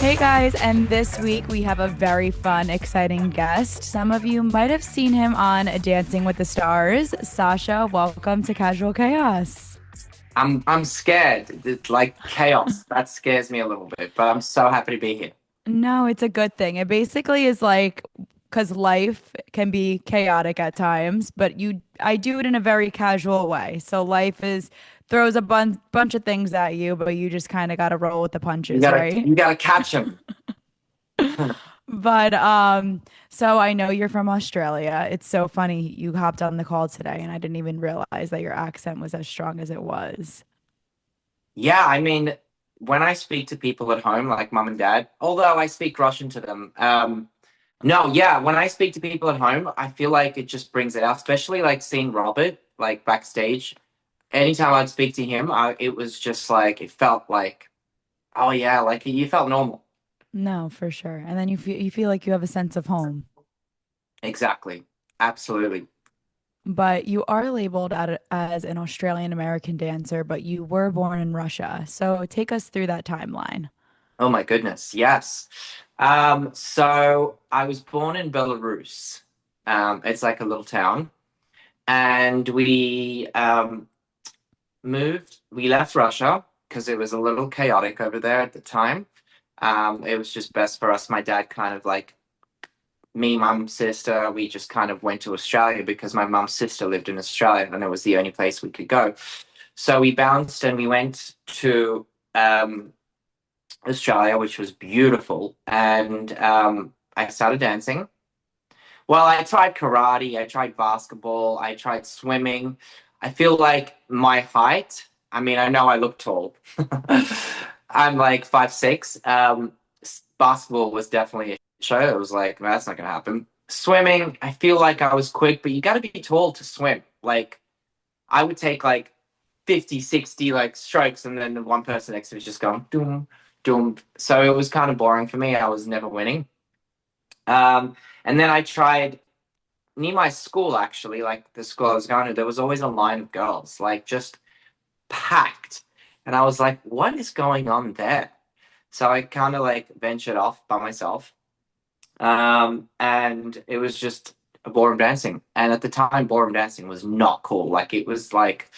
Hey guys, and this week we have a very fun, exciting guest. Some of you might have seen him on Dancing with the Stars. Sasha, welcome to Casual Chaos. I'm scared. It's like chaos. That scares me a little bit, but I'm so happy to be here. No, it's a good thing. It basically is like because life can be chaotic at times, but I do it in a very casual way. So life is throws a bunch of things at you, but you just kind of got to roll with the You punches, gotta right? you gotta catch him. But so I know you're from Australia. It's so funny you hopped on the call today and I didn't even realize that your accent was as strong as it was. Yeah, I mean, when I speak to people at home, like mum and dad, although I speak Russian to them, no, yeah, when I speak to people at home, I feel like it just brings it out, especially like seeing Robert like backstage. Anytime I'd speak to him, it was just like it felt like, oh yeah, like you felt normal. No, for sure. And then you feel like you have a sense of home. Exactly. Absolutely. But you are labeled as an Australian American dancer, but you were born in Russia. So take us through that timeline. Oh my goodness, yes. So I was born in Belarus. It's like a little town, and we left Russia because it was a little chaotic over there at the time. It was just best for us. My dad kind of like me, mum, sister, we just kind of went to Australia because my mum's sister lived in Australia and it was the only place we could go. So we bounced and we went to Australia, which was beautiful. And I started dancing. Well, I tried karate, I tried basketball, I tried swimming. I feel like my height, I mean, I know I look tall. I'm like 5'6". Basketball was definitely a show. It was like, that's not going to happen. Swimming, I feel like I was quick, but you got to be tall to swim. Like, I would take like 50, 60 like strokes, and then the one person next to me is just going doom, doom. So it was kind of boring for me. I was never winning. And then I tried near my school, actually, like the school I was going to, there was always a line of girls, like just packed. And I was like, what is going on there? So I kind of like ventured off by myself. And it was just a ballroom dancing. And at the time, ballroom dancing was not cool. Like it was like,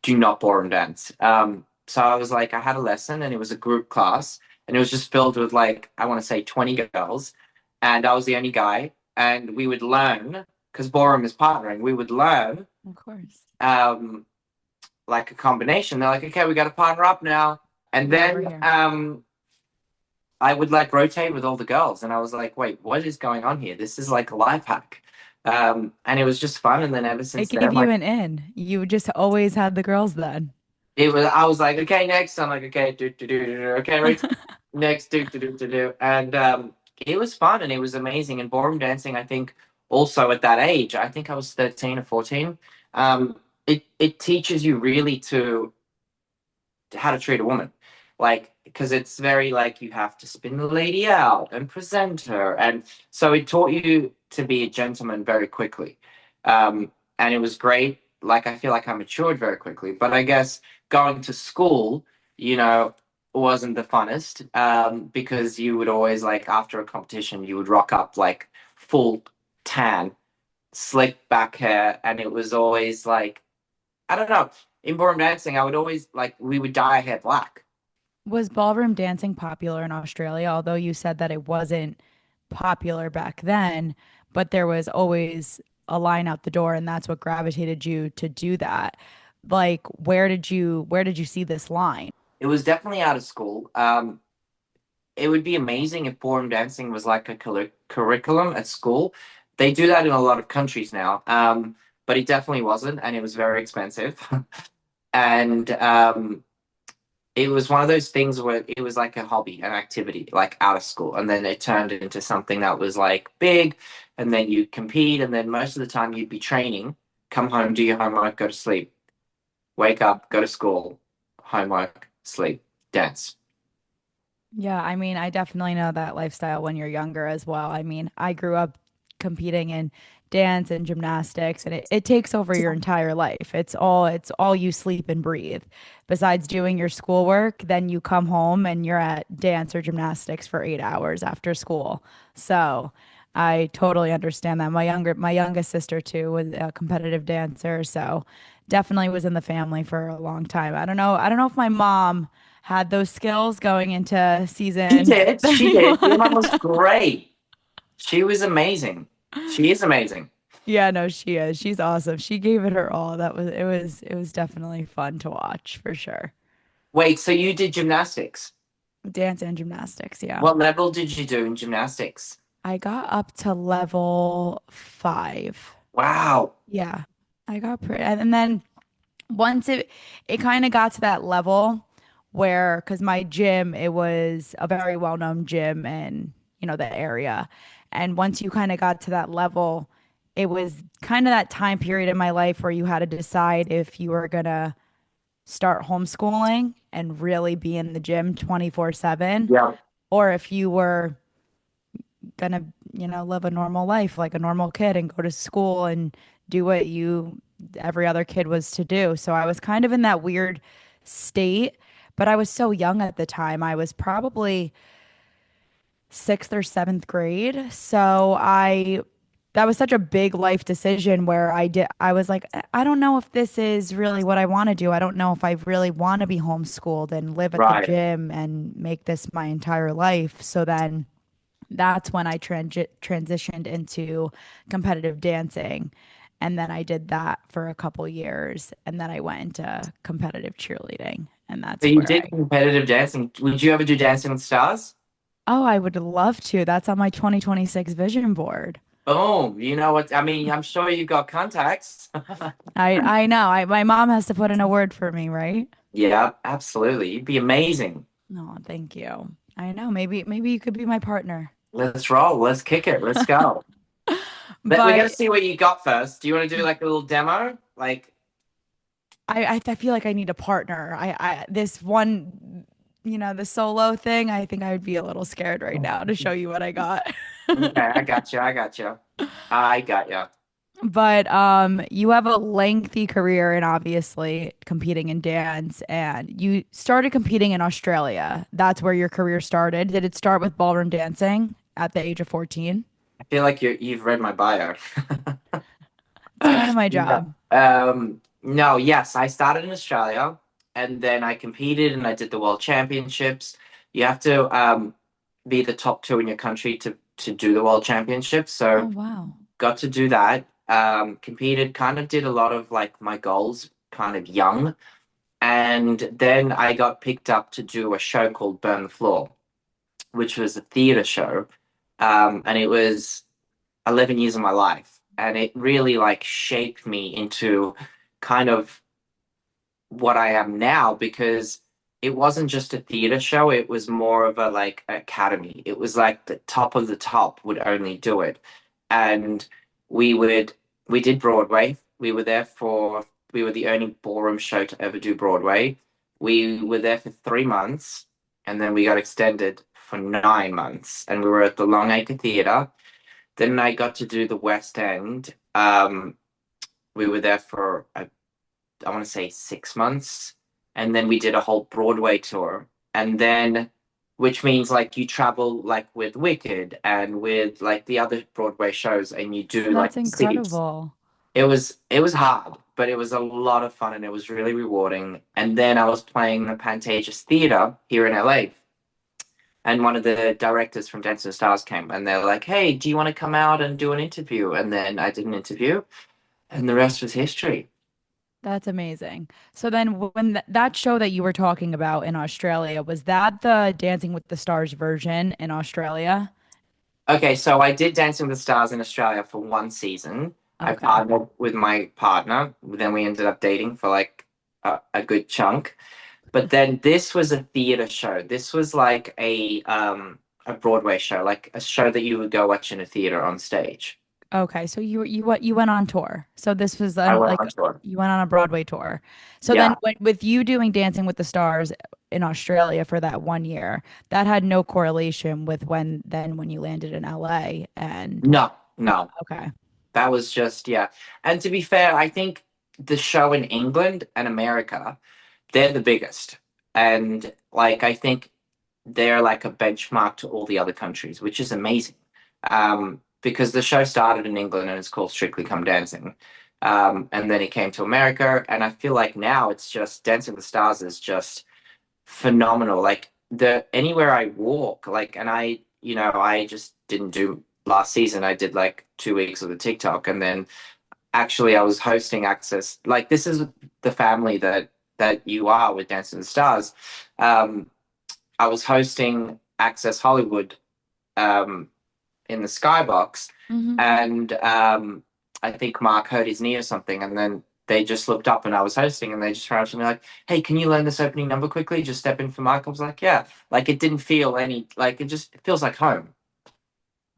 do not ballroom dance. So I was like, I had a lesson and it was a group class and it was just filled with like, I want to say 20 girls. And I was the only guy. And we would learn, because ballroom is partnering, we would learn Of course. um, like a combination. They're like, okay, we got to partner up now. And Yeah, we're then here. I would like rotate with all the girls, and I was like, wait, what is going on here? This is like a life hack. And it was just fun. And then ever It since gave then, you like an in. You just always had the girls then. I was like, okay, next. I'm like, okay, do, okay, right, next, do. And it was fun and it was amazing. And ballroom dancing, I think, also at that age, I think I was 13 or 14. It teaches you really to how to treat a woman, like because it's very like you have to spin the lady out and present her, and so it taught you to be a gentleman very quickly, and it was great. Like I feel like I matured very quickly, but I guess going to school, you know, wasn't the funnest because you would always like after a competition you would rock up like full tan, slick back hair, and it was always like I don't know. In ballroom dancing, I would always like we would dye our hair black. Was ballroom dancing popular in Australia? Although you said that it wasn't popular back then, but there was always a line out the door, and that's what gravitated you to do that. Like, where did you see this line? It was definitely out of school. It would be amazing if ballroom dancing was like a curriculum at school. They do that in a lot of countries now, but it definitely wasn't, and it was very expensive. And it was one of those things where it was like a hobby, an activity, like out of school, and then it turned into something that was like big, and then you compete, and then most of the time you'd be training, come home, do your homework, go to sleep, wake up, go to school, homework, sleep, dance. Yeah, I mean, I definitely know that lifestyle when you're younger as well. I mean, I grew up competing in dance and gymnastics, and it takes over your entire life. It's all you sleep and breathe. Besides doing your schoolwork, then you come home and you're at dance or gymnastics for 8 hours after school. So I totally understand that. My youngest sister too was a competitive dancer, so definitely was in the family for a long time. I don't know if my mom had those skills going into She season did. She did. Your mom 31. was great. She was amazing. She is amazing. Yeah, no, she is. She's awesome. She gave it her all. It was definitely fun to watch for sure. Wait, so you did gymnastics? Dance and gymnastics, yeah. What level did you do in gymnastics? I got up to level 5. Wow. Yeah. I got pretty, and then once it kind of got to that level where, because my gym, it was a very well-known gym in, the area. And once you kind of got to that level, it was kind of that time period in my life where you had to decide if you were gonna start homeschooling and really be in the gym 24/7, Yeah. or if you were gonna, live a normal life like a normal kid and go to school and do what every other kid was to do. So I was kind of in that weird state, but I was so young at the time. I was probably 6th or 7th grade. So that was such a big life decision where I was like, I don't know if this is really what I want to do. I don't know if I really want to be homeschooled and live at the Right. gym and make this my entire life. So then that's when I transitioned into competitive dancing. And then I did that for a couple years. And then I went into competitive cheerleading. And So that's you where did competitive dancing. Would you ever do Dancing with Stars? oh, I would love to. That's on my 2026 vision board. Oh, you know what? I mean, I'm sure you got contacts. I know. My mom has to put in a word for me, right? Yeah, absolutely. You'd be amazing. No, thank you. I know. Maybe you could be my partner. Let's roll. Let's kick it. Let's go. But we got to But see what you got first. Do you want to do like a little demo? Like, I feel like I need a partner. I this one, the solo thing, I think I would be a little scared right now to show you what I got. okay, I got you. I got you. I got you. But you have a lengthy career in obviously competing in dance, and you started competing in Australia. That's where your career started. Did it start with ballroom dancing at the age of 14? I feel like you've read my bio. It's kind of my Yeah. job. No, yes, I started in Australia and then I competed and I did the World Championships. You have to be the top two in your country to do the World Championships. Oh, So wow. got to do that. Competed, kind of did a lot of like my goals kind of young. And then I got picked up to do a show called Burn the Floor, which was a theater show. And it was 11 years of my life. And it really like shaped me into kind of what I am now because it wasn't just a theater show, it was more of a like academy. It was like the top of the top would only do it. And we would we did Broadway. We were the only ballroom show to ever do Broadway. We were there for 3 months and then we got extended for 9 months and we were at the Longacre Theatre. Then I got to do the West End. We were there for I want to say 6 months, and then we did a whole Broadway tour, and then which means like you travel like with Wicked and with like the other Broadway shows, and you do like That's cities. incredible. It was hard, but it was a lot of fun and it was really rewarding. And then I was playing the Pantages Theatre here in LA. And one of the directors from Dancing with the Stars came and they're like, hey, do you want to come out and do an interview? And then I did an interview and the rest was history. That's amazing. So then when that show that you were talking about in Australia, was that the Dancing with the Stars version in Australia? Okay, so I did Dancing with the Stars in Australia for one season. I Okay. partnered with my partner. Then we ended up dating for like a good chunk. But then this was a theater show. This was like a Broadway show, like a show that you would go watch in a theater on stage. Okay, so you went on tour. So this was I went like on tour. you went on a Broadway tour. So then Yeah. with you doing Dancing with the Stars in Australia for that one year, that had no correlation with when you landed in LA and No, No, Okay. that was just, yeah. And to be fair, I think the show in England and America, they're the biggest. And like, I think they're like a benchmark to all the other countries, which is amazing. Because the show started in England and it's called Strictly Come Dancing. And then it came to America. And I feel like now it's just Dancing with the Stars is just phenomenal. Like the anywhere I walk, like, and I just didn't do last season. I did like 2 weeks of the TikTok, and then actually I was hosting Access. Like this is the family that you are with Dancing with the Stars. Um, I was hosting Access Hollywood in the Skybox, Hmm. and I think Mark hurt his knee or something, and then they just looked up and I was hosting, and they just ran up to me like, "Hey, can you learn this opening number quickly? Just step in for Mark." I was like, "Yeah." Like it didn't feel any like it feels like home.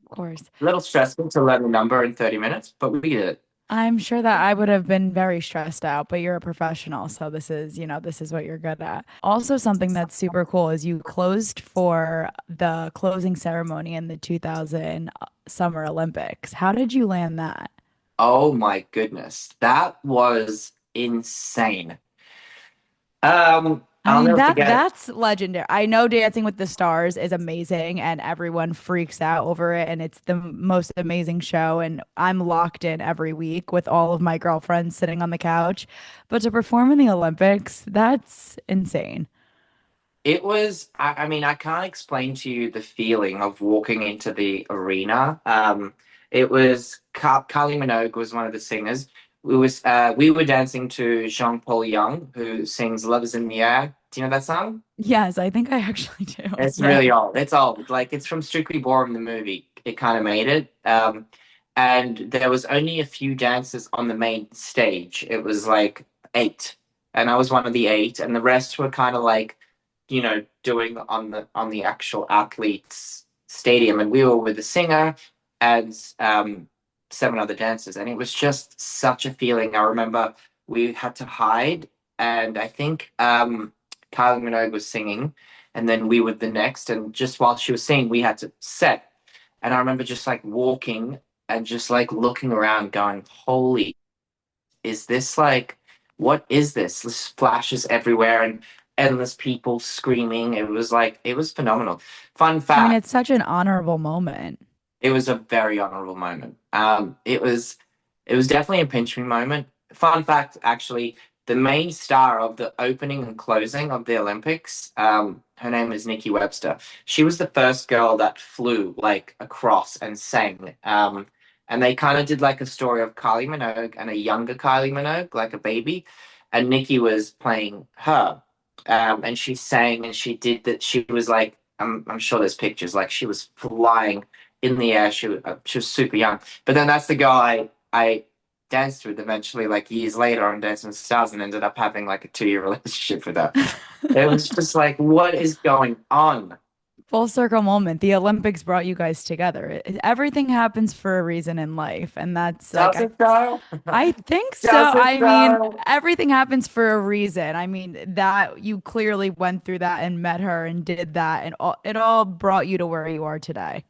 Of course. A little stressful to learn a number in 30 minutes, but we did it. I'm sure that I would have been very stressed out, but you're a professional, so this is what you're good at. Also, something that's super cool is you closed for the closing ceremony in the 2000 Summer Olympics. How did you land that? Oh my goodness, that was insane. I I'll mean never that forget it. that's legendary. I know Dancing with the Stars is amazing and everyone freaks out over it and it's the most amazing show and I'm locked in every week with all of my girlfriends sitting on the couch. But to perform in the Olympics, that's insane. It was, I mean, I can't explain to you the feeling of walking into the arena. It was Kylie Minogue was one of the singers. We were dancing to Jean Paul Young, who sings "Love Is in the Air." Do you know that song? Yes, I think I actually do. It's Yeah. really old. It's old. Like it's from Strictly Ballroom, the movie. It kind of made it. And there was only a few dancers on the main stage. It was like eight, and I was one of the eight, and the rest were kind of like, doing on the actual athletes stadium, and we were with the singer and seven other dancers, and it was just such a feeling. I remember we had to hide, and I think Kylie Minogue was singing and then we were the next. And just while she was singing, we had to set. And I remember just like walking and just like looking around, going, "Holy, is this like, what is this?" There's flashes everywhere and endless people screaming. It was phenomenal. Fun I mean, fact, it's such an honorable moment. it was a very honorable moment. It was definitely a pinch me moment. Fun fact, actually, the main star of the opening and closing of the Olympics, her name is Nikki Webster. She was the first girl that flew like across and sang. And they kind of did like a story of Kylie Minogue and a younger Kylie Minogue, like a baby, and Nikki was playing her. And she sang and she did that. She was like, I'm sure there's pictures, like she was flying in the air. She was super young. But then that's the girl I danced with eventually, like years later on Dancing with the Stars, and ended up having like a 2 year relationship with her. It was just like, what is going on? Full circle moment. The Olympics brought you guys together. Everything happens for a reason in life, and that's like Does it though? I think so. Does it I mean, though? everything happens for a reason. I mean, that you clearly went through that and met her and did that, and it all brought you to where you are today.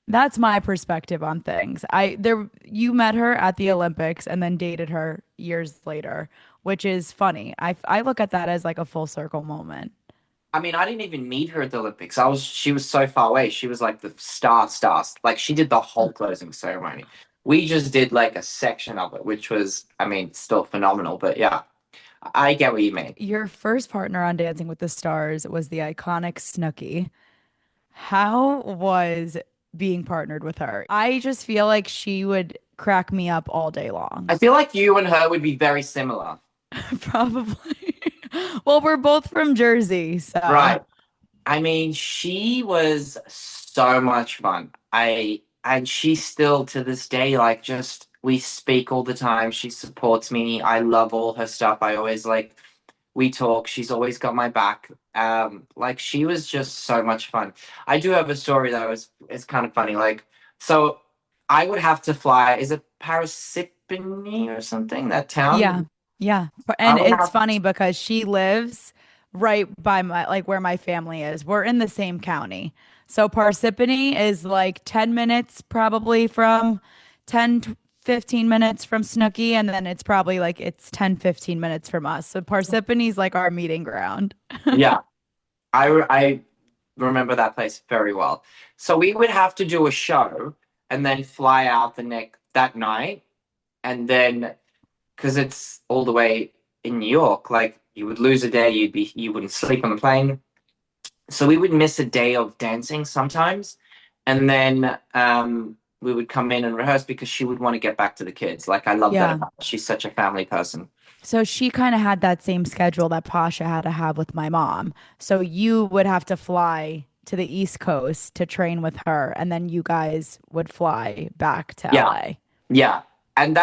That's my perspective on things. You met her at the Olympics and then dated her years later, which is funny. I look at that as like a full circle moment. I mean, I didn't even meet her at the Olympics. She was so far away. She was like the star. Like she did the whole closing ceremony. We just did like a section of it, which was, I mean, still phenomenal. But yeah, I get what you mean. Your first partner on Dancing with the Stars was the iconic Snooki. How was being partnered with her? I just feel like she would crack me up all day long. I feel like you and her would be very similar. Probably. Well, we're both from Jersey, so Right. I mean, she was so much fun. And she still to this day, like just we speak all the time. She supports me. I love all her stuff. I always like we talk. She's always got my back. Like she was just so much fun. I do have a story that was it's kind of funny. Like, so I would have to fly. Is it Parsippany or something? That yeah. town? Yeah. I And would it's have funny because she lives right by my like where my family is. We're in the same county. So Parsippany is like 10 minutes probably from 10 to 15 minutes from Snooki, and then it's probably like it's 10-15 minutes from us. So Parsippany's like our meeting ground. Yeah, I remember that place very well. So we would have to do a show and then fly out the next that night, and then because it's all the way in New York, like you would lose a day, you wouldn't sleep on the plane. So we would miss a day of dancing sometimes, and then we would come in and rehearse because she would want to get back to the kids. Like I love that Yeah. about her. She's such a family person. So she kind of had that same schedule that Pasha had to have with my mom. So you would have to fly to the East Coast to train with her, and then you guys would fly back to Yeah, LA. yeah, and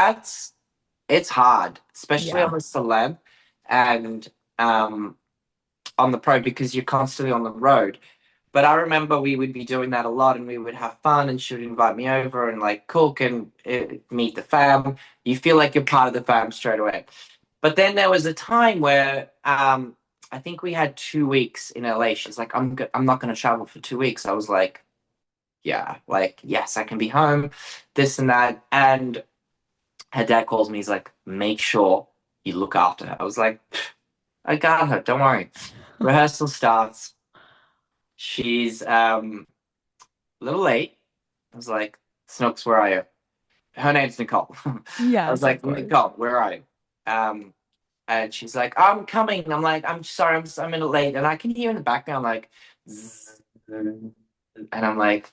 it's hard, especially Yeah. on the celeb and um, on the pro because you're constantly on the road. But I remember we would be doing that a lot, and we would have fun, and she would invite me over and like cook and meet the fam. You feel like you're part of the fam straight away. But then there was a time where I think we had 2 weeks in LA. She's like, I'm not going to travel for 2 weeks. I was like, yeah, like yes, I can be home, this and that. And her dad calls me. He's like, make sure you look after her. I was like, I got her. Don't worry. Rehearsal starts. She's a little late. I was like, Snooks, where are you? Her name's Nicole. I was Yes, of like, course. Nicole, where are you? Um, and she's like, I'm coming. I'm like, I'm sorry, I'm a minute late. And I can hear in the background like, zzz, and I'm like,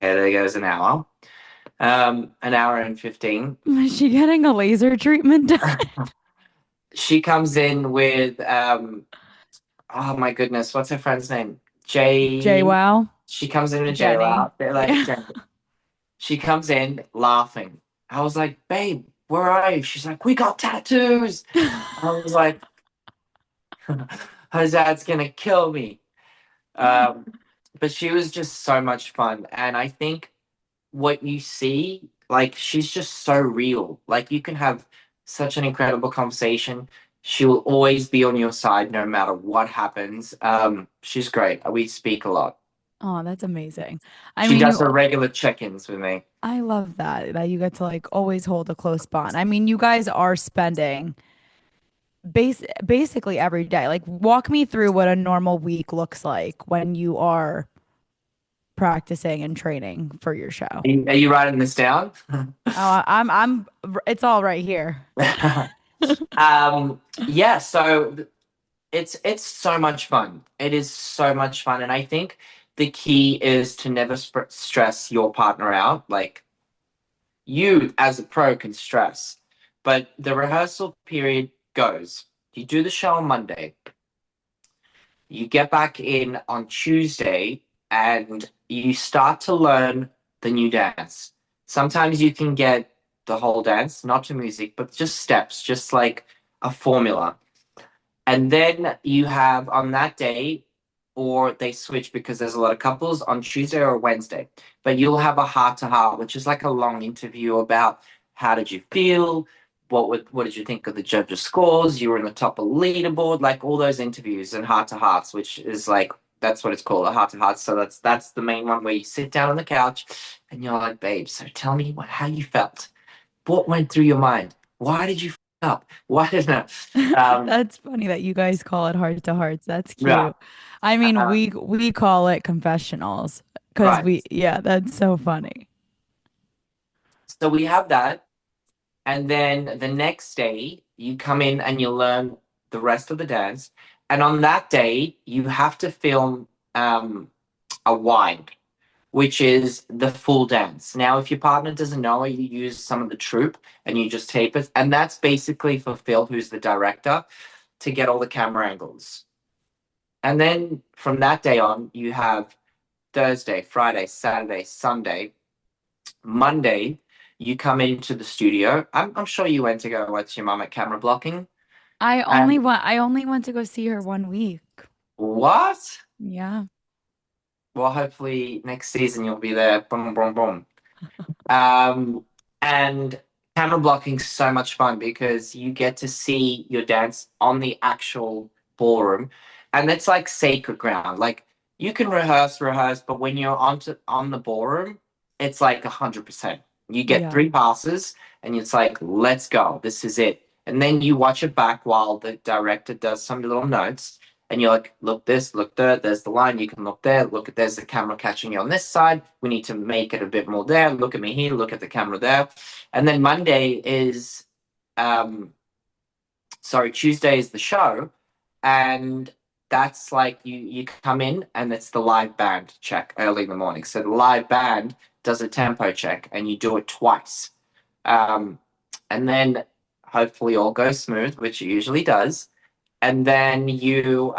okay, there goes an hour and 15. Is she getting a laser treatment done? She comes in with, oh my goodness, what's her friend's name? Jay. Wow. She comes in with Jay Jenny. Loud. They're like, Yeah. Jay. She comes in laughing. I was like, babe, where are you? She's like, we got tattoos. I was like, her dad's gonna kill me. Um, but she was just so much fun. And I think what you see, like, she's just so real. Like, you can have such an incredible conversation. She will always be on your side no matter what happens. She's great. We speak a lot. Oh, that's amazing. I She mean, does her regular check-ins with me. I love that you get to like always hold a close bond. I mean, you guys are spending basically every day. Like, walk me through what a normal week looks like when you are practicing and training for your show. Are you writing this down? It's all right here. Yeah, so it's so much fun. It is so much fun, and I think the key is to never stress your partner out. Like you as a pro can stress, but the rehearsal period goes. You do the show on Monday. You get back in on Tuesday and you start to learn the new dance. Sometimes you can get the whole dance, not to music, but just steps, just like a formula. And then you have on that day, or they switch because there's a lot of couples on Tuesday or Wednesday, but you'll have a heart to heart, which is like a long interview about how did you feel? What did you think of the judges' scores? You were in the top of leaderboard, like all those interviews and heart to hearts, which is like that's what it's called, a heart to heart. So that's the main one where you sit down on the couch and you're like, babe, so tell me how you felt. What went through your mind? Why did you up? Why did not? That's funny that you guys call it heart to hearts. That's Yeah. cute. I mean, Uh, we call it confessionals because right. yeah, that's so funny. So we have that. And then the next day, you come in and you learn the rest of the dance. And on that day, you have to film a wide, which is the full dance. Now, if your partner doesn't know it, you use some of the troupe and you just tape it. And that's basically for Phil, who's the director, to get all the camera angles. And then from that day on, you have Thursday, Friday, Saturday, Sunday, Monday, you come into the studio. I'm sure you went to go watch your mum at camera blocking. And I only went to go see her 1 week. what? Yeah. Well, hopefully next season you'll be there. Boom, boom, boom. Um, and camera blocking's so much fun because you get to see your dance on the actual ballroom, and it's like sacred ground. Like you can rehearse, but when you're on the ballroom, it's like 100%. You get Yeah. 3 passes, and it's like, let's go. This is it. And then you watch it back while the director does some little notes, and you're like, look this, look there, there's the line. You can look there, look at there's the camera catching you on this side. We need to make it a bit more there. Look at me here, look at the camera there. And then um, Tuesday is the show, and that's like you come in and it's the live band check early in the morning. So the live band does a tempo check, and you do it twice. Um, and then hopefully all goes smooth, which it usually does. And then you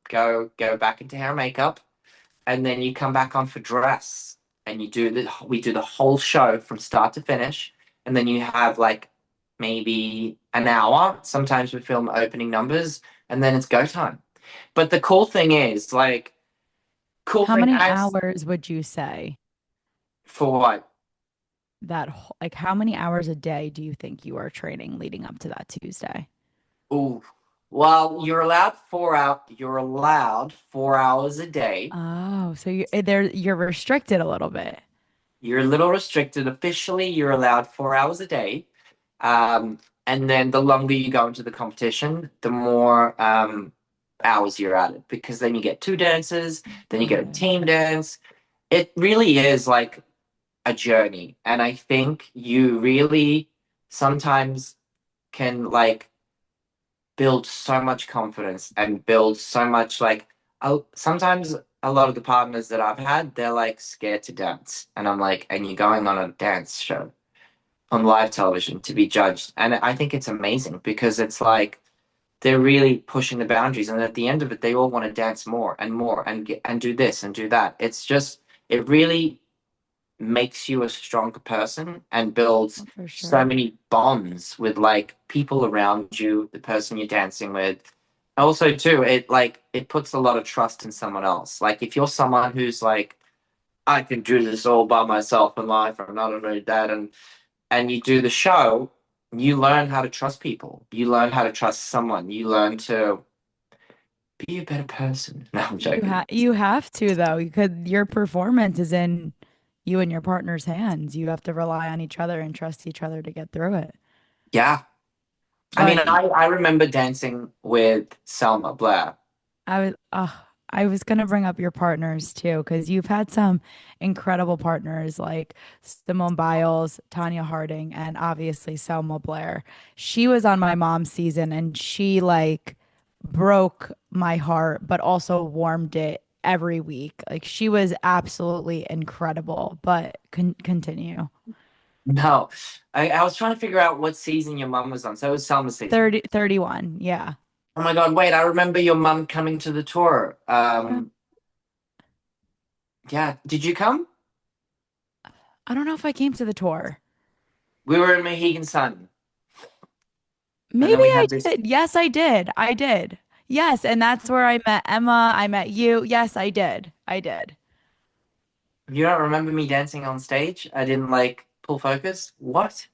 go back into hair and makeup, and then you come back on for dress, and we do the whole show from start to finish, and then you have like maybe an hour. Sometimes we film opening numbers, and then it's go time. But the cool thing is, like, cool How thing many as hours would you say for what? like how many hours a day do you think you are training leading up to that Tuesday? Ooh, well, You're allowed 4 hours a day. Oh, so you're restricted a little bit. You're a little restricted. Officially, you're allowed 4 hours a day. And then the longer you go into the competition, the more hours you're at it, because then you get two dances, then you Got get a it. team dance. It really is like a journey. And I think you really sometimes can like build so much confidence and build so much like sometimes a lot of the partners that I've had, they're like scared to dance. And I'm like, and you're going on a dance show on live television to be judged. And I think it's amazing because it's like they're really pushing the boundaries. And at the end of it, they all want to dance more and more and do this and do that. It really makes you a stronger person and builds Oh, for so sure. many bonds with like people around you, the person you're dancing with. Also, too, it puts a lot of trust in someone else. Like if you're someone who's like, I can do this all by myself in life, or not only that, and you do the show, you learn how to trust people. You learn how to trust someone. You learn to be a better person. No, I'm joking. You have to though, because your performance is in you and your partner's hands. You have to rely on each other and trust each other to get through it. Yeah. I mean, But I remember dancing with Selma Blair. I was gonna bring up your partners too, because you've had some incredible partners like Simone Biles, Tanya Harding, and obviously Selma Blair. She was on my mom's season and she like broke my heart, but also warmed it every week. Like she was absolutely incredible. But continue. No, I was trying to figure out what season your mum was on. So it was Selma's season. 31. Yeah. Oh my God, wait, I remember your mum coming to the tour. Yeah. Yeah, did you come? I don't know if I came to the tour. We were in Mohegan Sun, and then Maybe we I had this. did. Yes, I did. I did. Yes, and that's where I met Emma. I met you. Yes, I did. I did. You don't remember me dancing on stage? I didn't like pull focus. What?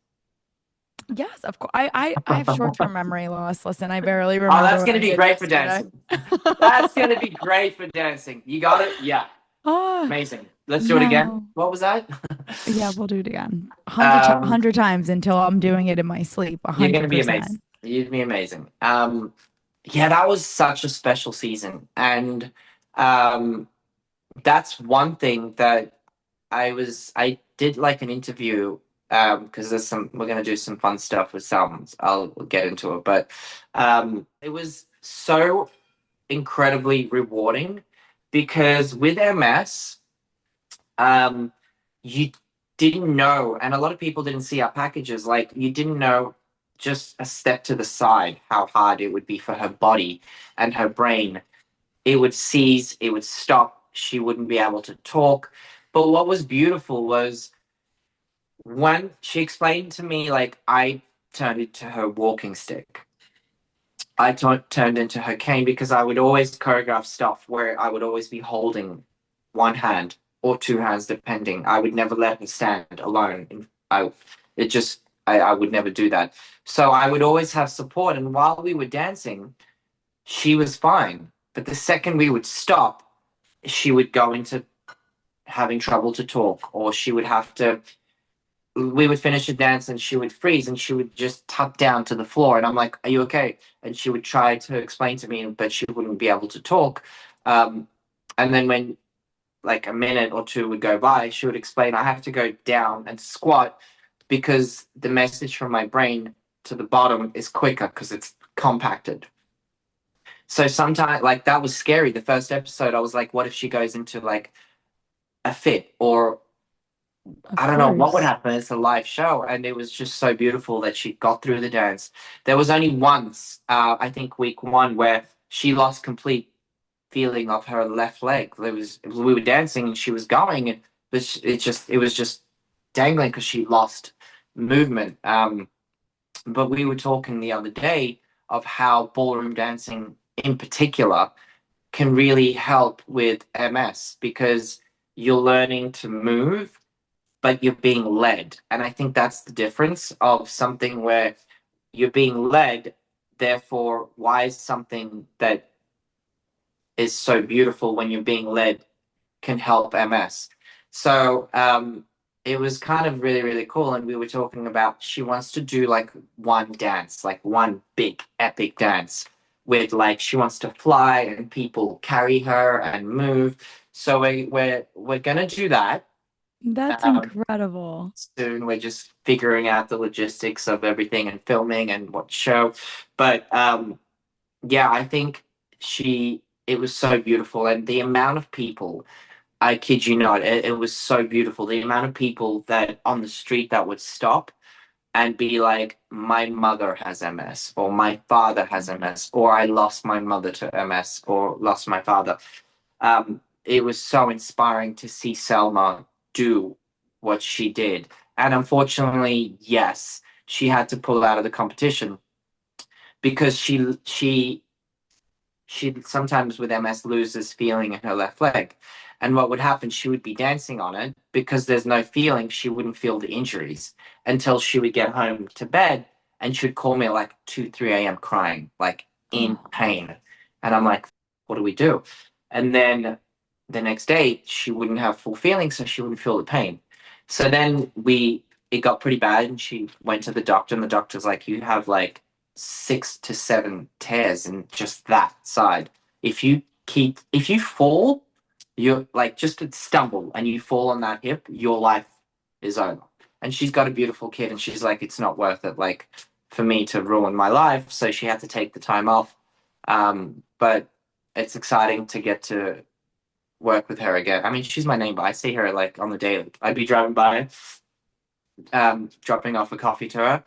Yes, of course. I have short-term memory loss. Listen, I barely Oh, remember that's what gonna I be did great for yesterday. dancing. That's gonna be great for dancing. You got it? Yeah, Oh, amazing. Let's do it again. no. What was that? Yeah, we'll do it again. um, 100 times until I'm doing it in my sleep. you're gonna be amazing. 100%. You'd be amazing. Yeah, that was such a special season, and um, that's one thing that I did like an interview because we're gonna do some fun stuff with Salmons. I'll get into it, but it was so incredibly rewarding because with MS, um, you didn't know, and a lot of people didn't see our packages. Like you didn't know just a step to the side how hard it would be for her body and her brain. It would seize, it would stop. She wouldn't be able to talk. But what was beautiful was when she explained to me, like I turned into her walking stick. Turned into her cane because I would always choreograph stuff where I would always be holding one hand or two hands, depending. I would never let her stand alone. I would never do that. So I would always have support. And while we were dancing, she was fine. But the second we would stop, she would go into having trouble to talk, or she would have to, we would finish a dance and she would freeze and she would just tuck down to the floor. And I'm like, are you okay? And she would try to explain to me, but she wouldn't be able to talk. Um, and then when like a minute or two would go by, she would explain, I have to go down and squat because the message from my brain to the bottom is quicker because it's compacted. So sometimes, like, that was scary. The first episode, I was like, what if she goes into like a fit, or Of I don't know what would course. happen. It's a live show, and it was just so beautiful that she got through the dance. There was only once, I think, week one, where she lost complete feeling of her left leg. We were dancing and she was going, and it was just dangling because she lost movement. But we were talking the other day of how ballroom dancing, in particular, can really help with MS because you're learning to move but you're being led. And I think that's the difference of something where you're being led. Therefore, why is something that is so beautiful when you're being led can help MS? So it was kind of really, really cool. And we were talking about she wants to do like one dance, like one big epic dance with like she wants to fly and people carry her and move. So we're gonna do that. That's Um, incredible. Soon. We're just figuring out the logistics of everything and filming and what show. But yeah, I think it was so beautiful. And the amount of people, I kid you not, it was so beautiful. The amount of people that on the street that would stop and be like, my mother has MS, or my father has MS, or I lost my mother to MS, or lost my father. It was so inspiring to see Selma do what she did. And unfortunately, yes, she had to pull out of the competition because she sometimes with MS loses feeling in her left leg. And what would happen, she would be dancing on it because there's no feeling, she wouldn't feel the injuries until she would get home to bed and she would call me at like 2, 3 a.m. crying, like in Oh, pain. And I'm like, what do we do? And then the next day, she wouldn't have full feeling, so she wouldn't feel the pain. So then it got pretty bad and she went to the doctor and the doctor's like, you have like 6 to 7 tears in just that side. If you fall, you're like just a stumble and you fall on that hip, your life is over. And she's got a beautiful kid, and she's like, it's not worth it, like for me to ruin my life. So she had to take the time off. But it's exciting to get to work with her again. I mean, she's my neighbor. I see her like on the daily. I'd be driving by, dropping off a coffee to her.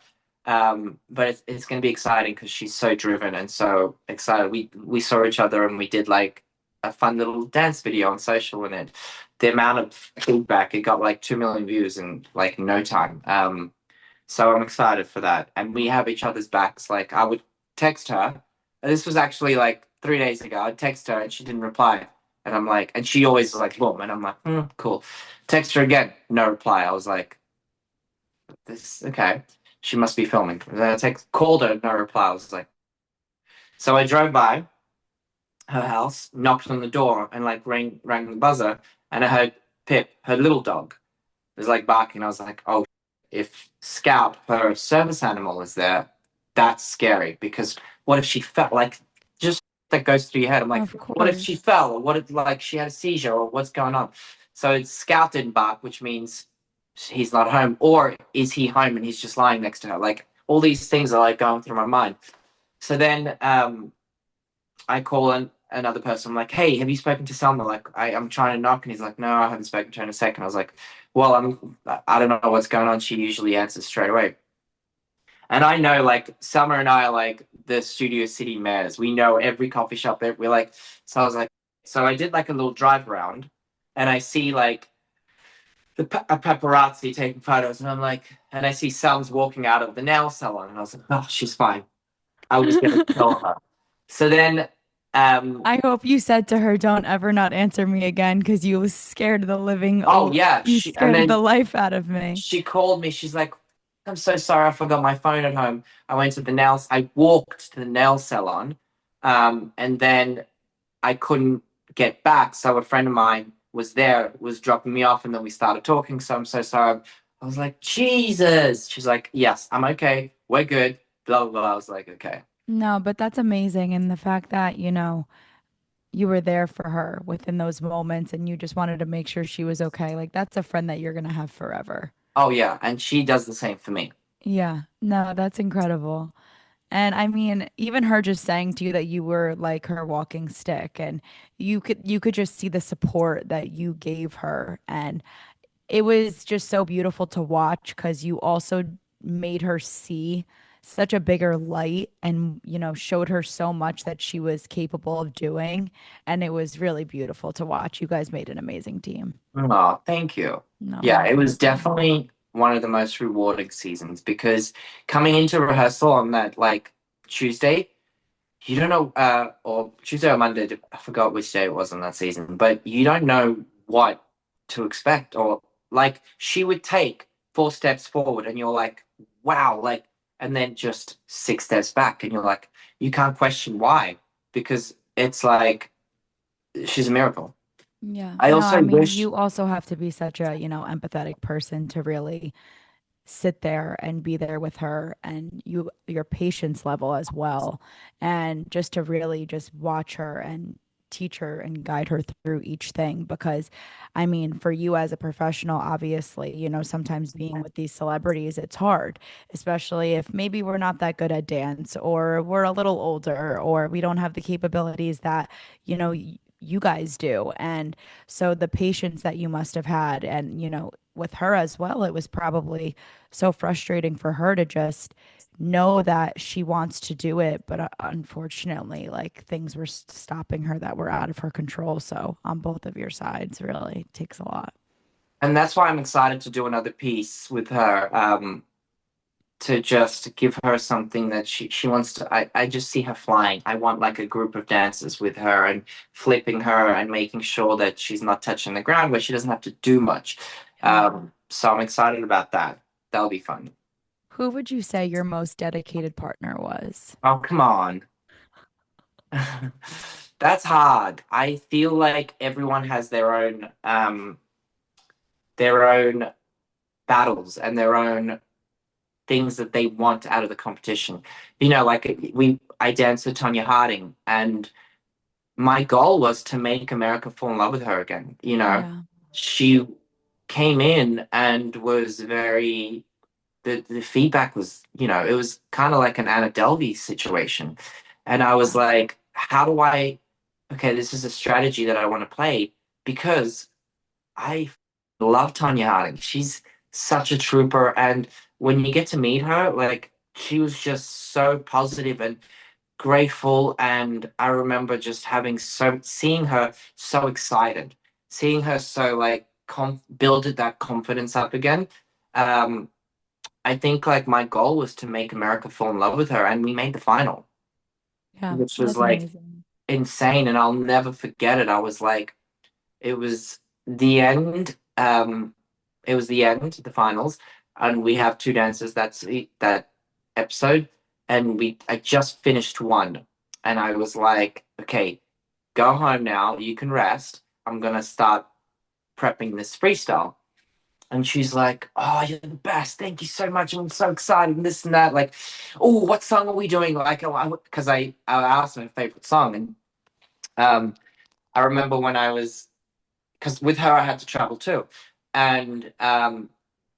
But it's going to be exciting because she's so driven and so excited. We saw each other and we did like a fun little dance video on social, and the amount of feedback, it got like 2 million views in like no time. So I'm excited for that, and we have each other's backs. Like I would text her. This was actually like 3 days ago. I'd text her and she didn't reply, and I'm like, and she always like boom, and I'm like, cool. Text her again, no reply. I was like, this okay. She must be filming. And then I called her, no reply. I was like, so I drove by her house, knocked on the door, and like rang the buzzer, and I heard Pip, her little dog, was like barking. I was like, oh, if Scout, her service animal, is there, that's scary because what if she felt like just that goes through your head? I'm like, of what if she course. fell, or what if like she had a seizure, or what's going on? So it's Scout didn't bark, which means he's not home, or is he home and he's just lying next to her? Like all these things are like going through my mind. So then I call another person. I'm like, hey, have you spoken to Selma? Like, I'm trying to knock. And he's like, no, I haven't spoken to her in a second. I was like, well, I don't know what's going on. She usually answers straight away. And I know, like, Selma and I are like the Studio City mayors. We know every coffee shop. We're like, so I was like, so I did like a little drive around and I see like a paparazzi taking photos. And I'm like, and I see Selma's walking out of the nail salon. And I was like, oh, she's fine. I was going to tell her. So then, I hope you said to her, "Don't ever not answer me again," because you scared the living, oh yeah, you and scared the then life out of me. she called me. She's like, I'm so sorry, I forgot my phone at home. I walked to the nail salon. And then I couldn't get back. So a friend of mine was there, was dropping me off, and then we started talking. So I'm so sorry. I was like, Jesus. She's like, yes, I'm okay. We're good. Blah, blah, blah. I was like, okay. No, but that's amazing. And the fact that, you were there for her within those moments and you just wanted to make sure she was okay. Like that's a friend that you're gonna have forever. Oh, yeah. And she does the same for me. Yeah. No, that's incredible. And I mean, even her just saying to you that you were like her walking stick and you could just see the support that you gave her. And it was just so beautiful to watch because you also made her see such a bigger light and, showed her so much that she was capable of doing. And it was really beautiful to watch. You guys made an amazing team. Oh, thank you. No, Yeah, you're it was welcome. definitely one of the most rewarding seasons because coming into rehearsal on that like Tuesday, you don't know, or Tuesday or Monday, I forgot which day it was on that season, but you don't know what to expect. Or like she would take 4 steps forward and you're like, wow, like, and then just 6 steps back and you're like, you can't question why because it's like she's a miracle. Yeah. I No, also I mean, wish. you also have to be such a, empathetic person to really sit there and be there with her and your patience level as well. And just to really just watch her and teach her and guide her through each thing. Because I mean, for you as a professional, obviously, sometimes being with these celebrities, it's hard, especially if maybe we're not that good at dance or we're a little older or we don't have the capabilities that, you guys do. And so the patience that you must have had and, with her as well, it was probably so frustrating for her to just know that she wants to do it, but unfortunately, like things were stopping her that were out of her control. So on both of your sides, really it takes a lot. And that's why I'm excited to do another piece with her, to just give her something that she wants to. I just see her flying. I want like a group of dancers with her and flipping her and making sure that she's not touching the ground where she doesn't have to do much. Yeah. So I'm excited about that. That'll be fun. Who would you say your most dedicated partner was? Oh, come on. That's hard. I feel like everyone has their own battles and their own things that they want out of the competition. Like I danced with Tonya Harding, and my goal was to make America fall in love with her again. Yeah. She came in and was very. The feedback was, it was kind of like an Anna Delvey situation, and I was Yeah. like, how do I? Okay, this is a strategy that I want to play because I love Tanya Harding. She's such a trooper, and when you get to meet her, like she was just so positive and grateful. And I remember just seeing her so excited, seeing her so like builded that confidence up again. Um, I think like my goal was to make America fall in love with her, and we made the final, Yeah. which was That's like amazing. insane, and I'll never forget it. I was like, it was the end. It was the end, the finals, and we have two dances. That episode, and I just finished one, and I was like, okay, go home now. You can rest. I'm gonna start prepping this freestyle. And she's like, "Oh, you're the best. Thank you so much. I'm so excited." And this and that. Like, oh, what song are we doing? Like, because I asked her favorite song, and um, I remember when I was because with her I had to travel too, and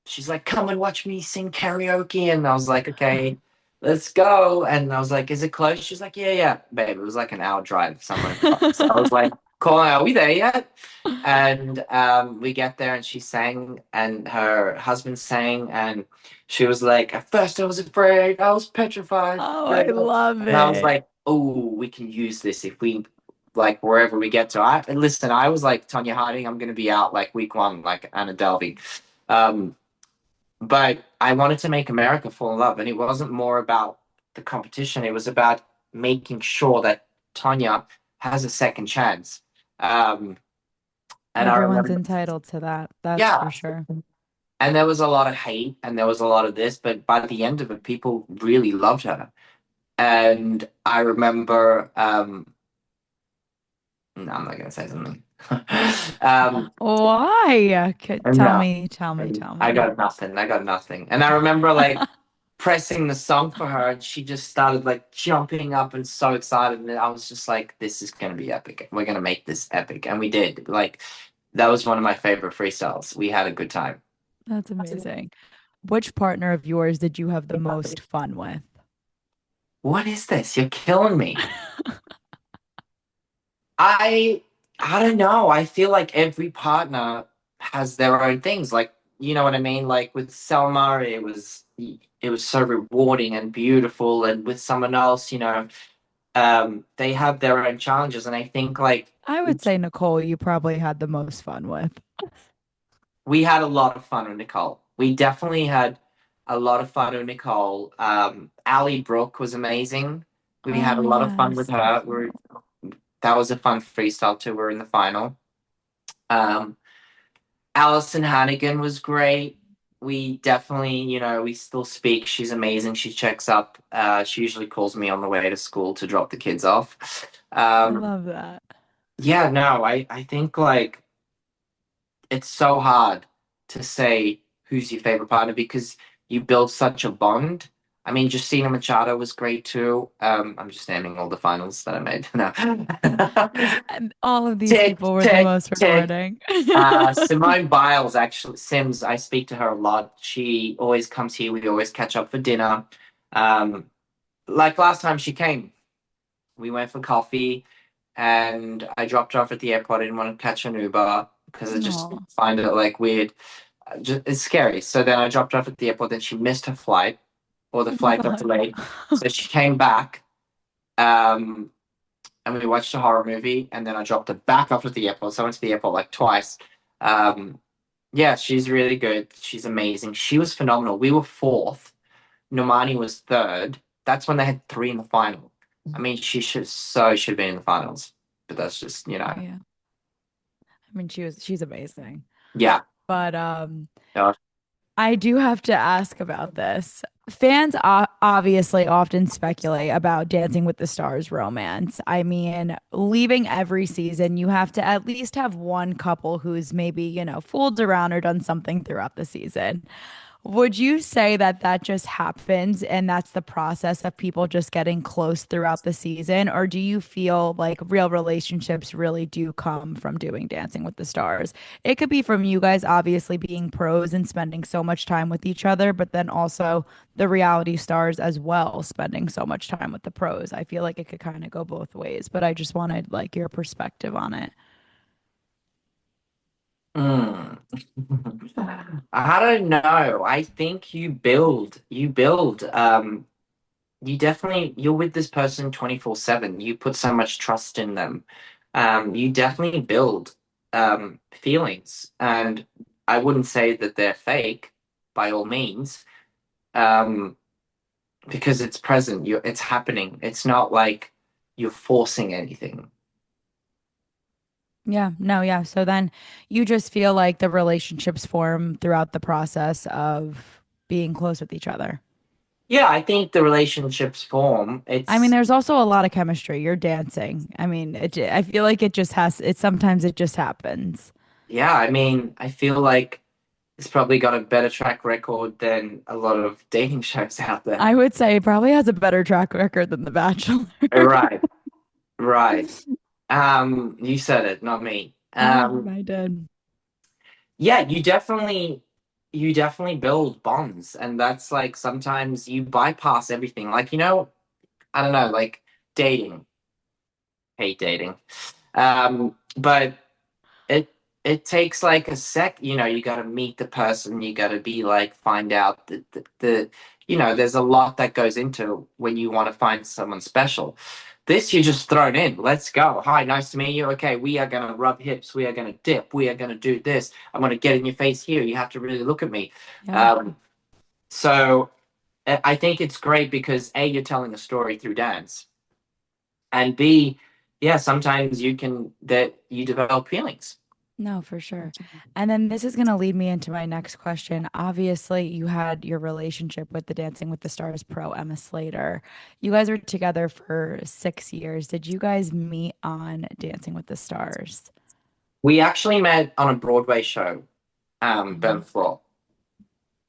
she's like, "Come and watch me sing karaoke," and I was like, "Okay, let's go." And I was like, "Is it close?" She's like, "Yeah, yeah, babe." It was like an hour drive somewhere in France. I was like, "Cool, are we there yet?" And we get there, and she sang, and her husband sang, and she was like, "At first, I was afraid. I was petrified." Oh, I And love I was it. like, "Oh, we can use this if we like wherever we get to." And listen, I was like Tonya Harding. I'm going to be out like week one, like Anna Delvey. Um, but I wanted to make America fall in love, and it wasn't more about the competition. It was about making sure that Tonya has a second chance. Um, and I Everyone's remember, entitled to that. That's yeah, for sure. and there was a lot of hate, and there was a lot of this, but by the end of it, people really loved her. And I remember, no, I'm not gonna say something. Why? Tell No, me, tell me, tell I me. got nothing. I got nothing. And I remember like pressing the song for her, and she just started like jumping up and so excited. And I was just like, "This is gonna be epic. We're gonna make this epic," and we did. Like that was one of my favorite freestyles. We had a good time. That's amazing. Which partner of yours did you have the most fun with? What is this? You're killing me. I I don't know. I feel like every partner has their own things. Like, you know what I mean? Like with Selma, it was so rewarding and beautiful, and with someone else, they have their own challenges. And I think like I would say Nicole, you probably had the most fun with. we had a lot of fun with Nicole. We definitely had a lot of fun with Nicole. Ali Brooke was amazing. We had Oh, a lot of fun with yes. her. That was a fun freestyle too. We're in the final. Um, Allison Hannigan was great. We definitely, we still speak. She's amazing. She checks up. She usually calls me on the way to school to drop the kids off. I Um, love that. yeah, no, I think like it's so hard to say who's your favorite partner because you build such a bond. I mean, Justina Machado was great too. I'm just naming all the finals that I made. No. And all of these Tick, people were the tick, most tick. rewarding. Simone Biles, actually, Sims, I speak to her a lot. She always comes here. We always catch up for dinner. Um, like last time she came, we went for coffee and I dropped her off at the airport. I didn't want to catch an Uber because I just Oh, find it like weird. It's scary. So then I dropped her off at the airport. Then she missed her flight or the oh my flight got God. delayed. So she came back. Um, and we watched a horror movie, and then I dropped her back off at the airport. So I went to the airport like twice. Um, yeah, she's really good. She's amazing. She was phenomenal. We were fourth. Normani was third. That's when they had three in the final. I mean, should have been in the finals, but that's just Yeah. I mean, she's amazing. yeah. But Uh, I do have to ask about this. Fans obviously often speculate about Dancing with the Stars romance. I mean, leaving every season, you have to at least have one couple who's maybe, fooled around or done something throughout the season. Would you say that that just happens and that's the process of people just getting close throughout the season? Or do you feel like real relationships really do come from doing Dancing with the Stars? It could be from you guys obviously being pros and spending so much time with each other, but then also the reality stars as well, spending so much time with the pros. I feel like it could kind of go both ways, but I just wanted like your perspective on it. mm. I don't know. I think you build. You're with this person 24/7. You put so much trust in them. You definitely build feelings, and I wouldn't say that they're fake by all means, um, because it's present. It's happening. It's not like you're forcing anything. Yeah, no, yeah. So then you just feel like the relationships form throughout the process of being close with each other. Yeah, I think the relationships form. I mean, It's there's also a lot of chemistry. You're dancing. I mean, I feel like it just has, sometimes it just happens. yeah. I mean, I feel like it's probably got a better track record than a lot of dating shows out there. I would say it probably has a better track record than The Bachelor. Right, right. You said it, not me. I did. Yeah, you definitely build bonds, and that's like sometimes you bypass everything. Like, I don't know, like dating. Hate dating. But it it takes like a sec, you got to meet the person, you got to be like find out there's a lot that goes into when you want to find someone special. This you're just thrown in. Let's go. Hi, nice to meet you. Okay, we are gonna rub hips. We are gonna dip. We are gonna do this. I'm gonna get in your face here. You have to really look at me. Yeah. So I think it's great because A, you're telling a story through dance, and B, yeah, sometimes you develop feelings. No, for sure. And then this is going to lead me into my next question. Obviously, you had your relationship with the Dancing with the Stars pro Emma Slater. You guys were together for 6 years. Did you guys meet on Dancing with the Stars? We actually met on a Broadway show, Mhm. before.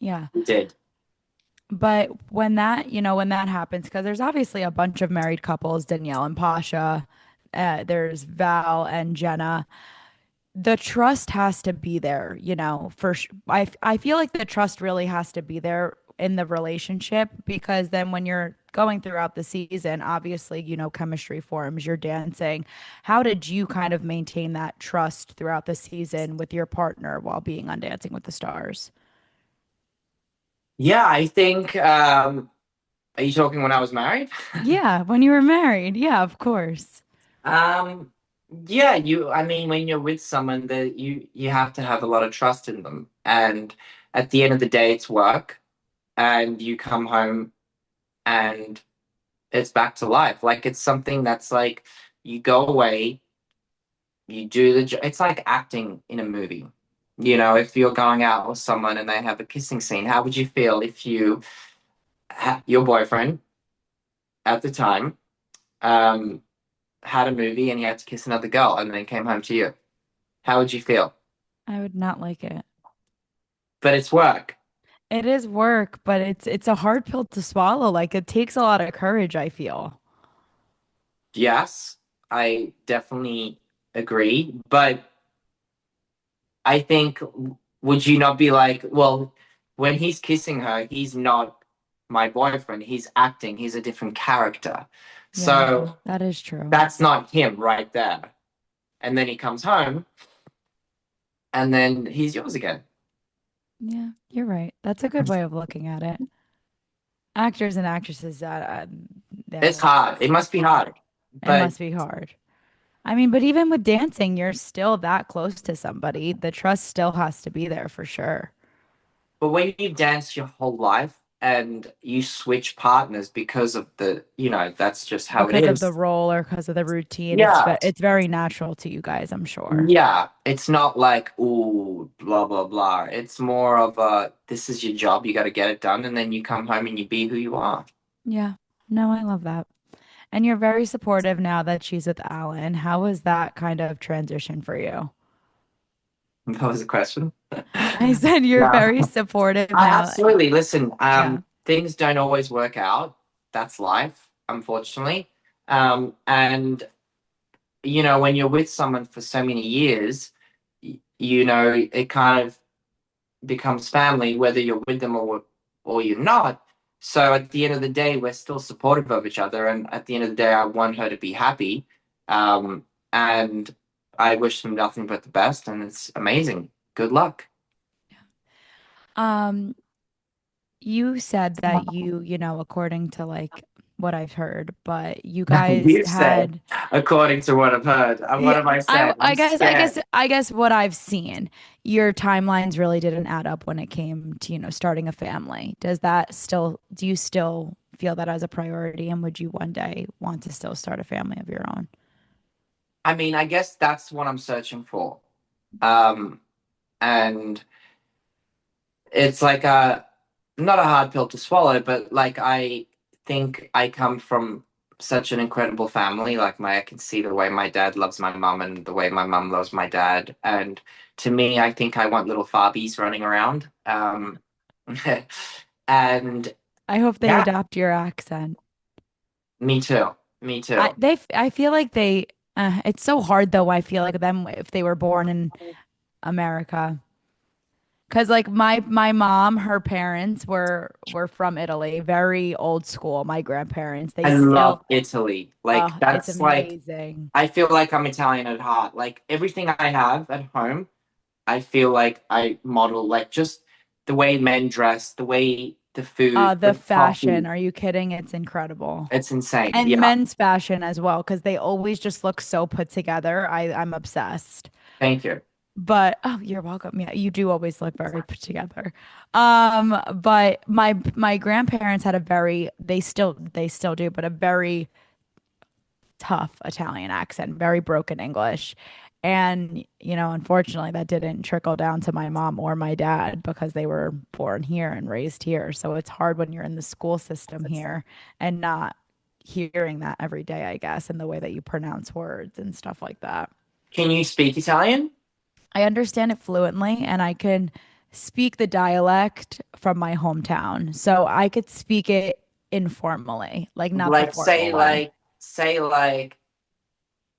Yeah. We did. But when that, when that happens, because there's obviously a bunch of married couples, Danielle and Pasha, there's Val and Jenna. The trust has to be there, I feel like the trust really has to be there in the relationship because then when you're going throughout the season, obviously, chemistry forms, you're dancing. How did you kind of maintain that trust throughout the season with your partner while being on Dancing with the Stars? Yeah, I think, are you talking when I was married? Yeah, when you were married. Yeah, of course. Um, yeah, I mean, when you're with someone that you have to have a lot of trust in them. And at the end of the day, it's work and you come home and it's back to life. Like it's something that's like you go away, you do it's like acting in a movie. If you're going out with someone and they have a kissing scene, how would you feel if your boyfriend at the time um had a movie and he had to kiss another girl and then came home to you? How would you feel? I would not like it. But it's work. It is work, but it's a hard pill to swallow. Like it takes a lot of courage, I feel. Yes, I definitely agree. But I think, would you not be like, well, when he's kissing her, he's not my boyfriend. He's acting. He's a different character. Yeah, So that is true. that's not him right there. And then he comes home and then he's yours again. Yeah, you're right. That's a good way of looking at it. Actors and actresses, yeah, It's hard. It must be hard. it But must be hard. I mean, but even with dancing, you're still that close to somebody. The trust still has to be there for sure. But when you dance your whole life and you switch partners because of that's just how it Because of the is. role or because of the routine, Yeah. it's very natural to you guys, I'm sure. Yeah. It's not like, ooh, blah, blah, blah. It's more of this is your job. You got to get it done. And then you come home and you be who you are. Yeah. No, I love that. And you're very supportive now that she's with Alan. How was that kind of transition for you? That was a question. I said you're Yeah. very supportive I now. absolutely listen. Yeah. Things don't always work out. That's life, unfortunately. And when you're with someone for so many years, it kind of becomes family, whether you're with them or you're not. So at the end of the day, we're still supportive of each other, and at the end of the day, I want her to be happy, and I wish them nothing but the best, and it's amazing. Good luck. Um, you said that according to like what I've heard, but you guys You said, had according to what I've heard. What yeah, have I said? I'm scared. I guess what I've seen, your timelines really didn't add up when it came to, starting a family. Do you still feel that as a priority and would you one day want to still start a family of your own? I mean, I guess that's what I'm searching for. Um, and it's like not a hard pill to swallow, but like I think I come from such an incredible family. Like I can see the way my dad loves my mum and the way my mum loves my dad. And to me, I think I want little Farbies running around. And I hope they yeah, adopt your accent. me too. Me too. I feel like it's so hard though. I feel like them if they were born in America. Cause like my mom, her parents were from Italy, very old school. My grandparents, they I still, love Italy. Like oh, it's that's like amazing. I feel like I'm Italian at heart. Like everything I have at home, I feel like I model like just the way men dress, the way the food, The the fashion, coffee. are you kidding? It's incredible. It's insane. And Yeah. men's fashion as well, because they always just look so put together. I'm obsessed. Thank you. But oh, you're welcome. Yeah, you do always look very put together. But my grandparents had a very they still do, but a very tough Italian accent, very broken English. And, unfortunately, that didn't trickle down to my mom or my dad because they were born here and raised here. So it's hard when you're in the school system here and not hearing that every day, I guess, and the way that you pronounce words and stuff like that. Can you speak Italian? I understand it fluently and I can speak the dialect from my hometown. So I could speak it informally, like not the Like formal way. say like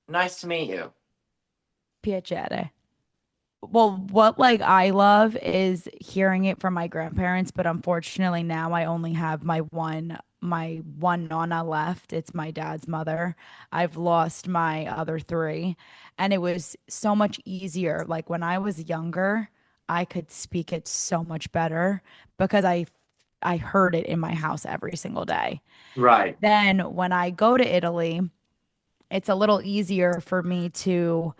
nice to meet you. Piacere. Well, what like I love is hearing it from my grandparents, but unfortunately now I only have my one nonna left. It's my dad's mother. I've lost my other three, and it was so much easier. Like when I was younger, I could speak it so much better because I heard it in my house every single day. Right. Then when I go to Italy, it's a little easier for me to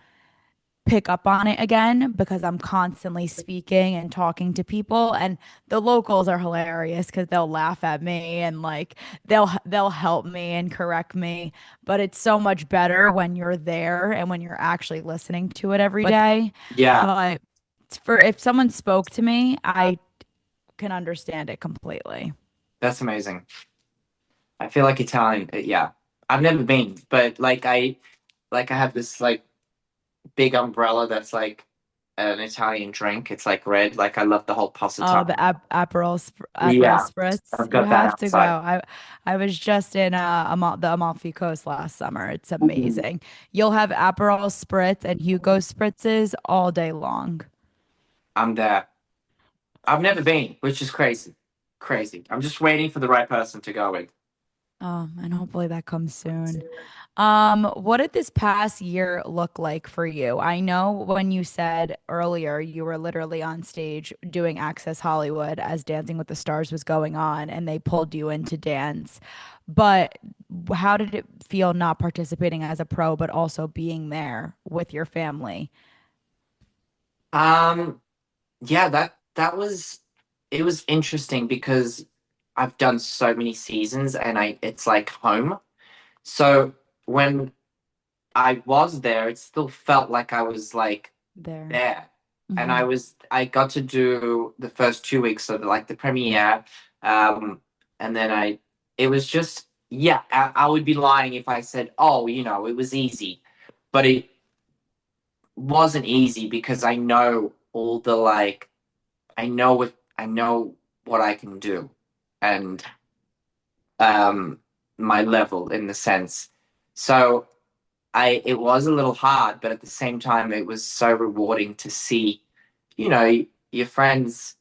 pick up on it again because I'm constantly speaking and talking to people, and the locals are hilarious because they'll laugh at me and like they'll help me and correct me, but it's so much better when you're there and when you're actually listening to it every day. Yeah, But for if someone spoke to me, I can understand it completely. that's amazing. I feel like Italian, yeah. I've never been, but like I have this like big umbrella that's like an Italian drink. It's like red. Like I love the whole Oh, passata. the Aperol Yeah, Spritz. I've You got that have to go. outside. I was just in the Amalfi Coast last summer. It's Ooh, amazing. You'll have Aperol Spritz and Hugo Spritzes all day long. I'm there. I've never been, which is crazy. Crazy. I'm just waiting for the right person to go with. Oh, and hopefully that comes soon. What did this past year look like for you? I know when you said earlier you were literally on stage doing Access Hollywood as Dancing with the Stars was going on and they pulled you in to dance. But how did it feel not participating as a pro, but also being there with your family? Um, yeah, that was it was interesting because I've done so many seasons and I it's like home. So when I was there, it still felt like I was like There. there. And Hmm. I got to do the first 2 weeks of like the premiere. Um, and then it was just, yeah, I would be lying if I said, oh, it was easy. But it wasn't easy because I know all the like, I know what I can do and um, my level in the sense. So it was a little hard, but at the same time, it was so rewarding to see, your friends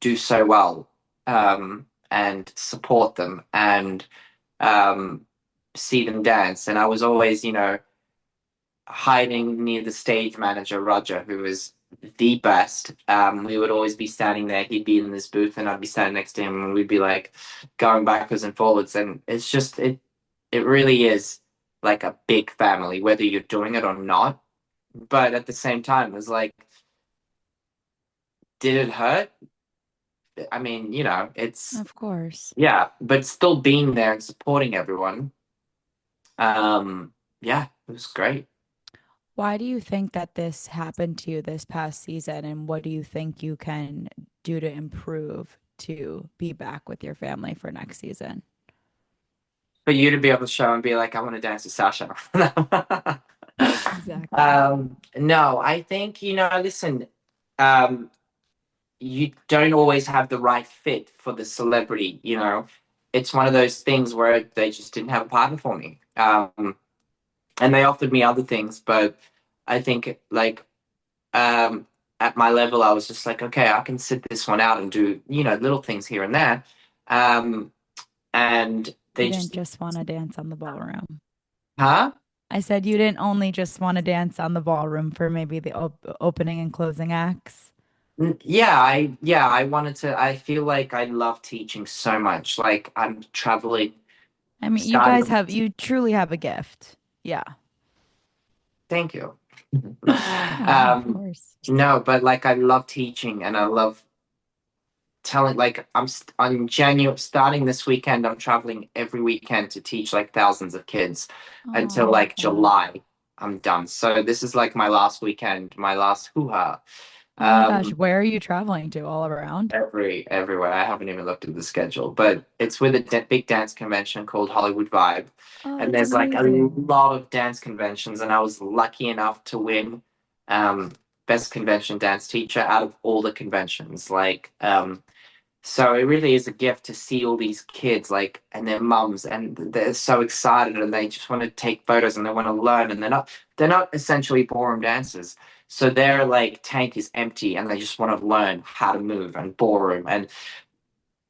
do so well, and support them and um, see them dance. And I was always, hiding near the stage manager, Roger, who was the best. We would always be standing there. He'd be in this booth, and I'd be standing next to him, and we'd be like going backwards and forwards. And it's just it really is like a big family, whether you're doing it or not. But at the same time, it was like, did it hurt? I mean, it's Of course. yeah, but still being there and supporting everyone. Yeah, it was great. Why do you think that this happened to you this past season, and what do you think you can do to improve to be back with your family for next season? For you to be able to show and be like, I want to dance with Sasha. Exactly. No, I think, listen, um, you don't always have the right fit for the celebrity. It's one of those things where they just didn't have a partner for me. And they offered me other things, but I think like at my level, I was just like, okay, I can sit this one out and do, little things here and there. Um, and You they didn't just, just want to dance on the ballroom. huh? I said you didn't only just want to dance on the ballroom for maybe the opening and closing acts. Yeah, I wanted to. I feel like I love teaching so much. Like I'm traveling, I mean, starting. you truly have a gift. Yeah. Thank you. Yeah, no, of Um, course. no, but like I love teaching and I love telling. Like I'm January starting this weekend. I'm traveling every weekend to teach like thousands of kids Oh, I until love like that. July. I'm done. So this is like my last weekend, my last hoo-ha. Oh my gosh, Um, where are you traveling to? All around? everywhere. I haven't even looked at the schedule, but it's with a big dance convention called Hollywood Vibe, Oh, and that's there's like a amazing. lot of dance conventions, and I was lucky enough to win um, best convention dance teacher out of all the conventions. So it really is a gift to see all these kids like and their mums, and they're so excited, and they just want to take photos, and they want to learn, and they're not essentially ballroom dancers. So their like tank is empty, and they just want to learn how to move and ballroom and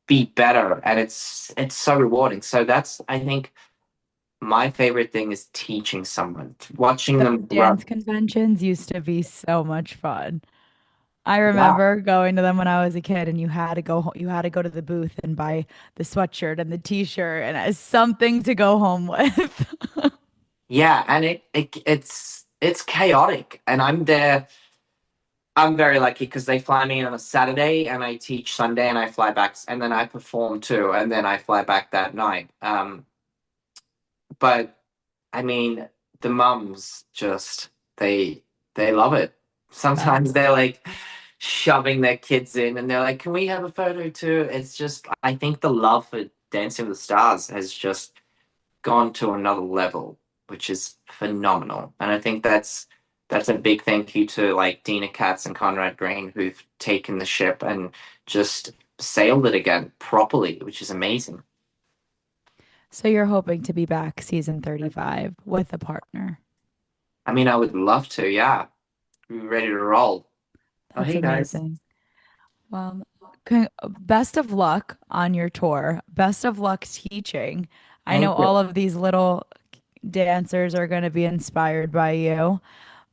be better, and it's so rewarding. So that's, I think, my favorite thing is teaching someone, watching Those them dance grow. conventions used to be so much fun. I Yeah. remember going to them when I was a kid, and you had to go to the booth and buy the sweatshirt and the t-shirt and something to go home with. Yeah, and it's chaotic, and I'm there. I'm very lucky because they fly me in on a Saturday and I teach Sunday and I fly back and then I perform too and then I fly back that night. But I mean, the mums just they love it. Sometimes That's they're like shoving their kids in and they're like, "Can we have a photo too?" It's just I think the love for Dancing with the Stars has just gone to another level, which is phenomenal. And I think that's a big thank you to like Dina Katz and Conrad Green who've taken the ship and just sailed it again properly, which is amazing. so you're hoping to be back season 35 with a partner. I mean, I would love to, yeah. We're ready to roll. Oh, That's hey guys. amazing. Well, best of luck on your tour. Best of luck teaching. I know Thank you. all of these little dancers are going to be inspired by you,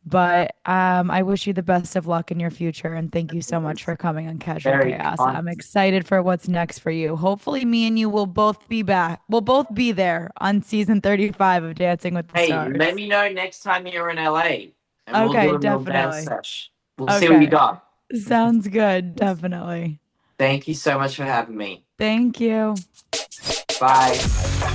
but I wish you the best of luck in your future. And thank you so much for coming on Casual Very Chaos. kind. I'm excited for what's next for you. Hopefully, me and you will both be back. We'll both be there on season 35 of Dancing with the Hey, let Stars. me know next time you're in LA and we'll do Okay, a little dance definitely. sesh. We'll see what you Okay, got. sounds good. Definitely. Thank you so much for having me. Thank you. Bye.